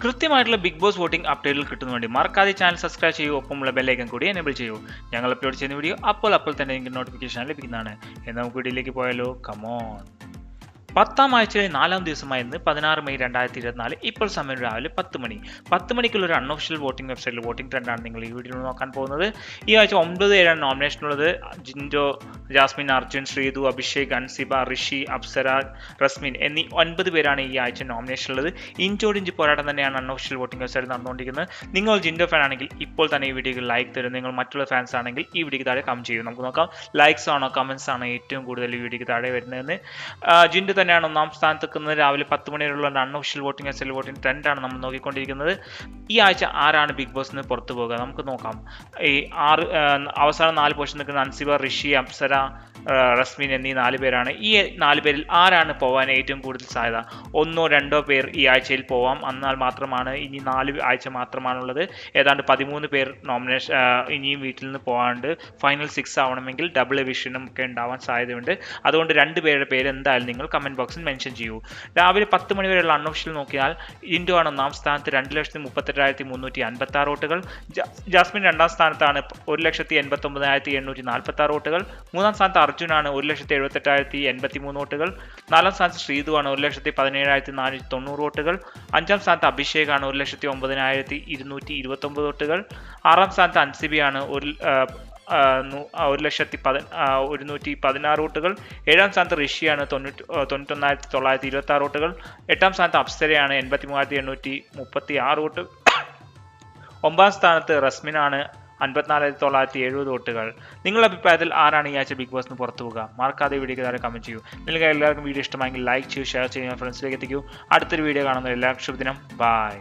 കൃത്യമായിട്ടുള്ള big boss voting അപ്ഡേറ്റുകൾ കിട്ടുന്നതിന് വേണ്ടി മറക്കാതെ ചാനൽ സബ്സ്ക്രൈബ് ചെയ്യൂ, ഒപ്പമുള്ള ബെല്ലൈക്കൺ കൂടി എനേബിൾ ചെയ്യൂ. ഞങ്ങൾ അപ്ലോഡ് ചെയ്യുന്ന വീഡിയോ അപ്പോൾ തന്നെ നിങ്ങൾക്ക് നോട്ടിഫിക്കേഷൻ ലഭിക്കുന്നതാണ്. എന്നാൽ നമുക്ക് വീഡിയോയിലേക്ക് പോയാലോ, കമോൺ. 10ാം ആഴ്ചയിലെ 4ാം ദിവസമായ ഇന്ന് 16 മെയ് 2024 ഇപ്പോൾ സമയം രാവിലെ 10 മണി. 10 മണിക്കുള്ള ഒരു അൺഒഫീഷ്യൽ വോട്ടിംഗ് വെബ്സൈറ്റിൽ വോട്ടിംഗ് ട്രെൻഡാണ് നിങ്ങൾ ഈ വീഡിയോയിൽ നോക്കാൻ പോകുന്നത്. ഈ ആഴ്ച 9 പേരാണ് നോമിനേഷൻ ഉള്ളത്. ജിൻഡോ, ജാസ്മിൻ, അർജുൻ, ശ്രീതു, അഭിഷേക്, അൻസിബ, ഋഷി, അപ്സര, റസ്മിൻ എന്നീ 9 പേരാണ് ഈ ആഴ്ച നോമിനേഷൻ ഉള്ളത്. ഇഞ്ചോടിഞ്ച് പോരാട്ടം തന്നെയാണ് അൺഒഫീഷ്യൽ വോട്ടിംഗ് വെബ്സൈറ്റിൽ നടന്നുകൊണ്ടിരിക്കുന്നത്. നിങ്ങൾ ജിൻഡോ ഫാൻ ആണെങ്കിൽ ഇപ്പോൾ തന്നെ ഈ വീഡിയോക്ക് ലൈക്ക് തരും. നിങ്ങൾ മറ്റുള്ള ഫാൻസ് ആണെങ്കിൽ ഈ വീഡിയോക്ക് താഴെ കമന്റ് ചെയ്യും. നമുക്ക് നോക്കാം ലൈക്സ് ആണോ കമന്റ്സ് ആണോ ഏറ്റവും കൂടുതൽ ഈ വീഡിയോക്ക് താഴെ വരുന്നതെന്ന്. ജിൻഡോ തന്നെയാണ് ഒന്നാം സ്ഥാനത്ത് നിൽക്കുന്നത്. രാവിലെ 10 മണി വരെയുള്ള അൺഒഫീഷ്യൽ വോട്ടിംഗ് വെബ്സൈറ്റിൽ വോട്ടിംഗ് ട്രെൻഡാണ് നമ്മൾ നോക്കിക്കൊണ്ടിരിക്കുന്നത്. ഈ ആഴ്ച ആരാണ് ബിഗ് ബോസിൽ നിന്ന് പുറത്തു പോകുക നമുക്ക് നോക്കാം. ഈ അവസാന 4 പൊസിഷൻ നിൽക്കുന്ന അൻസിബ, ഋഷി, അപ്സര, റസ്മിൻ എന്നീ 4 പേരാണ്. ഈ 4 പേരിൽ ആരാണ് പോകാൻ ഏറ്റവും കൂടുതൽ സാധ്യത? 1 or 2 പേർ ഈ ആഴ്ചയിൽ പോവാം. എന്നാൽ മാത്രമാണ് ഇനി 4 ആഴ്ച മാത്രമാണുള്ളത്. ഏതാണ്ട് 13 പേർ നോമിനേഷൻ ഇനിയും വീട്ടിൽ നിന്ന് പോകാണ്ട് ഫൈനൽ 6 ആവണമെങ്കിൽ ഡബിൾ എവിഷനും ഒക്കെ ഉണ്ടാവാൻ സാധ്യതയുണ്ട്. അതുകൊണ്ട് 2 പേരുടെ പേര് എന്തായാലും നിങ്ങൾ കമന്റ് ബോക്സിൽ മെൻഷൻ ചെയ്യൂ. രാവിലെ 10 മണി വരെയുള്ള അൺഒഫീഷ്യൽ നോക്കിയാൽ ജിൻഡോ ആണ് ഒന്നാം സ്ഥാനത്ത് 2,38,356 വോട്ടുകൾ. ജാസ്മിൻ 2ാം സ്ഥാനത്താണ് 1,89,846 വോട്ടുകൾ. 3ാം സ്ഥാനത്ത് അർജുനാണ് 1,78,083 വോട്ടുകൾ. 4ാം സ്ഥാനത്ത് ശ്രീതുവാണ് 1,17,490 വോട്ടുകൾ. 5ാം സ്ഥാനത്ത് അഭിഷേകാണ് 1,09,229 വോട്ടുകൾ. 6ാം സ്ഥാനത്ത് അൻസിബിയാണ് 1,116 വോട്ടുകൾ. 7ാം സ്ഥാനത്ത് ഋഷിയാണ് 91,926 വോട്ടുകൾ. 8ാം സ്ഥാനത്ത് അപ്സരയാണ് 83,836 വോട്ടുകൾ. 9ാം സ്ഥാനത്ത് റസ്മിനാണ് 54,970 വോട്ടുകൾ. നിങ്ങളുടെ അഭിപ്രായത്തിൽ ആരാണ് ഈ ആഴ്ച ബിഗ് ബോസിന് പുറത്തു പോകുക? മറക്കാതെ വീഡിയോക്ക് താഴെ കമന്റ് ചെയ്യൂ. നിങ്ങൾക്ക് എല്ലാവർക്കും വീഡിയോ ഇഷ്ടമായെങ്കിൽ ലൈക്ക് ചെയ്യൂ, ഷെയർ ചെയ്യുക, ഫ്രണ്ട്സിലേക്ക് എത്തിക്കൂ. അടുത്തൊരു വീഡിയോ കാണുന്ന എല്ലാവർക്കും ശുഭദിനം. ബൈ.